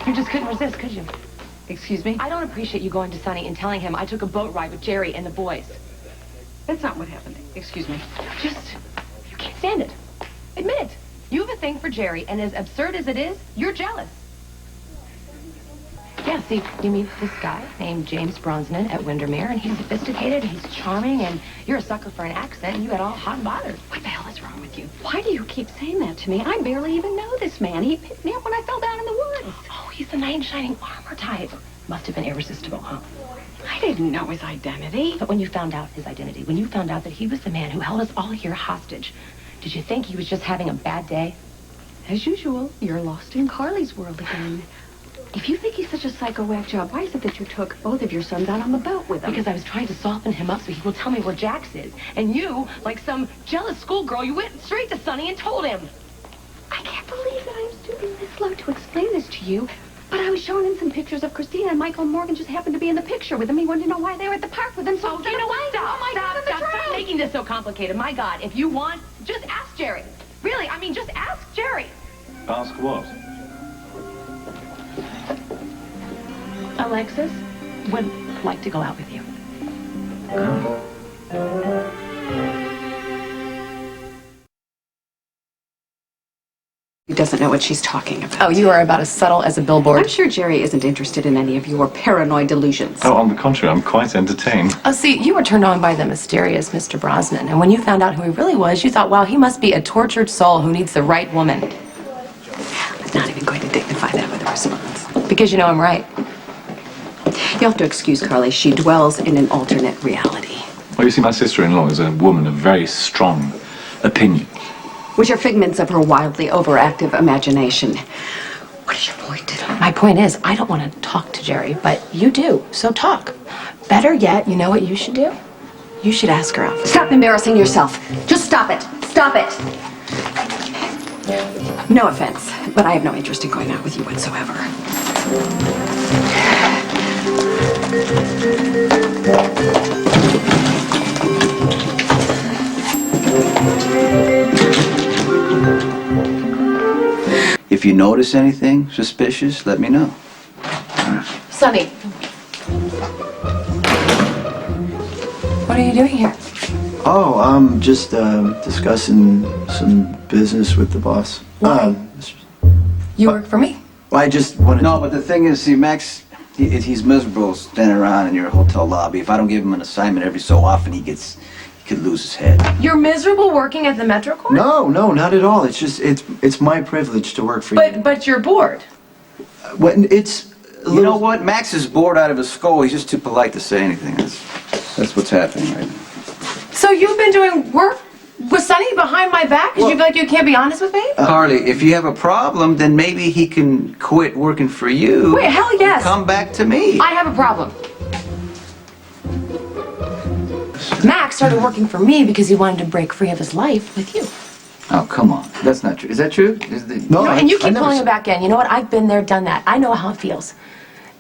You just couldn't resist, could you? Excuse me? I don't appreciate you going to Sonny and telling him I took a boat ride with Jerry and the boys. That's not what happened. Excuse me. You can't stand it. Admit it. You have a thing for Jerry, and as absurd as it is, you're jealous. Yeah, see, you meet this guy named James Brosnan at Windermere, and he's sophisticated, he's charming, and you're a sucker for an accent, and you get all hot and bothered. What the hell is wrong with you? Why do you keep saying that to me? I barely even know this man. He picked me up when I fell down in the woods. Oh, he's the knight in shining armor type. Must have been irresistible, huh? I didn't know his identity. But when you found out his identity, when you found out that he was the man who held us all here hostage, did you think he was just having a bad day? As usual, you're lost in Carly's world again. If you think he's such a psycho whack job, why is it that you took both of your sons out on the boat with him? Because I was trying to soften him up so he will tell me where Jax is. And you, like some jealous schoolgirl, you went straight to Sonny and told him. I can't believe that I'm stooping this low to explain this to you. But I was showing him some pictures of Christina, and Michael Morgan just happened to be in the picture with him. He wanted to know why they were at the park with him. So you know what? Stop making this so complicated. My God, if you want, just ask Jerry. Really, I mean, just ask Jerry. Ask what? Alexis would like to go out with you. He doesn't know what she's talking about. Oh, you are about as subtle as a billboard. I'm sure Jerry isn't interested in any of your paranoid delusions. Oh, on the contrary, I'm quite entertained. Oh, see, you were turned on by the mysterious Mr. Brosnan, and when you found out who he really was, you thought, wow, he must be a tortured soul who needs the right woman. I'm not even going to dignify that with a response. Because you know I'm right. You'll have to excuse Carly. She dwells in an alternate reality. Well, you see, my sister-in-law is a woman of very strong opinion. Which are figments of her wildly overactive imagination. What is your point? My point is, I don't want to talk to Jerry, but you do, so talk. Better yet, you know what you should do? You should ask her out. Stop embarrassing yourself. Just stop it. Stop it. No offense, but I have no interest in going out with you whatsoever. If you notice anything suspicious, let me know. Sonny. What are you doing here? Oh, I'm just discussing some business with the boss. You work for me. Well, I just wanted No, but the thing is, see, Max, he's miserable standing around in your hotel lobby. If I don't give him an assignment every so often, he could lose his head. You're miserable working at the MetroCorp? No, not at all. It's just, it's my privilege to work for you. But you're bored. When it's You know what? Max is bored out of his skull. He's just too polite to say anything. That's what's happening right now. So you've been doing work with Sonny behind my back because you feel like you can't be honest with me? Carly, if you have a problem, then maybe he can quit working for you. Wait, hell yes. And come back to me. I have a problem. Max started working for me because he wanted to break free of his life with you. Oh, come on. That's not true. Is that true? No, And you keep I never pulling it back in. You know what? I've been there, done that. I know how it feels.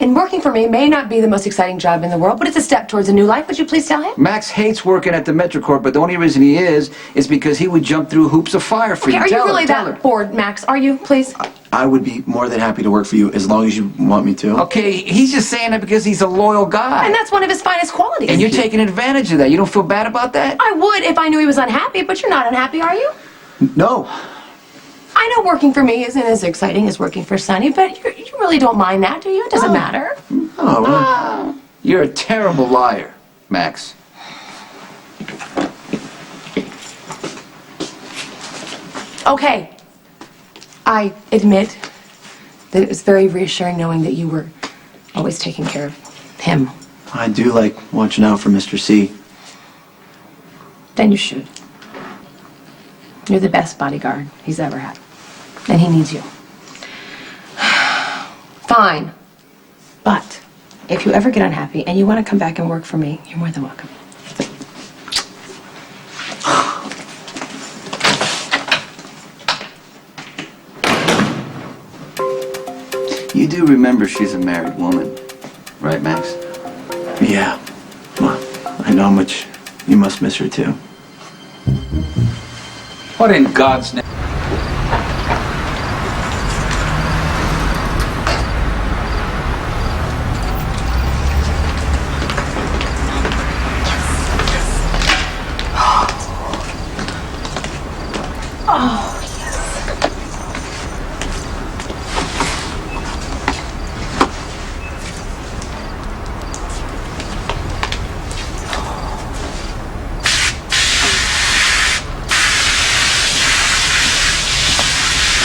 And working for me may not be the most exciting job in the world, but it's a step towards a new life. Would you please tell him? Max hates working at the MetroCorp, but the only reason he is because he would jump through hoops of fire for you. Are you Tell really her. that bored, Max? Are you, please? I would be more than happy to work for you as long as you want me to. Okay, he's just saying that because he's a loyal guy. And that's one of his finest qualities. And you're taking advantage of that. You don't feel bad about that? I would if I knew he was unhappy, but you're not unhappy, are you? No. I know working for me isn't as exciting as working for Sonny, but you really don't mind that, do you? It doesn't matter. Oh, well. You're a terrible liar, Max. Okay. I admit that it was very reassuring knowing that you were always taking care of him. I do like watching out for Mr. C. Then you should. You're the best bodyguard he's ever had. And he needs you. Fine. But if you ever get unhappy and you want to come back and work for me, you're more than welcome. You do remember she's a married woman, right, Max? Yeah. Well, I know how much you must miss her, too. What in God's name?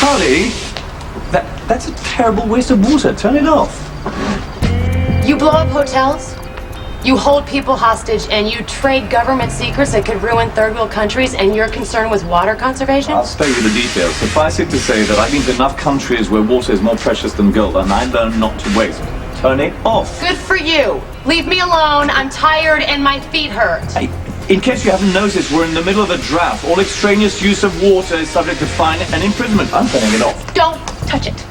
Charlie, that's a terrible waste of water. Turn it off. You blow up hotels, you hold people hostage, and you trade government secrets that could ruin third world countries, and you're concerned with water conservation? I'll spare you the details. Suffice it to say that I've been to enough countries where water is more precious than gold, and I learned not to waste. Turn it off. Good for you. Leave me alone. I'm tired and my feet hurt. Hey, in case you haven't noticed, we're in the middle of a drought. All extraneous use of water is subject to fine and imprisonment. I'm turning it off. Don't touch it.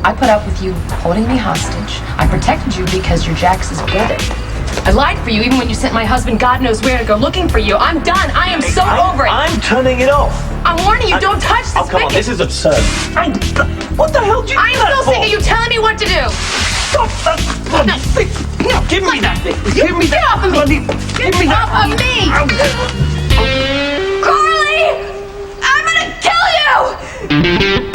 I put up with you holding me hostage. I protected you because you're Jax's brother. I lied for you even when you sent my husband God knows where to go looking for you. I'm done. I am so over it. I'm turning it off. I'm warning you, don't touch this. Oh, come on, this is absurd. What the hell do you I'm do that still for? sick of you telling me what to do. Stop that bloody thing. No, give me that thing. Give me Get that. off of me. Give me Get that. off of me. Carly! I'm gonna kill you!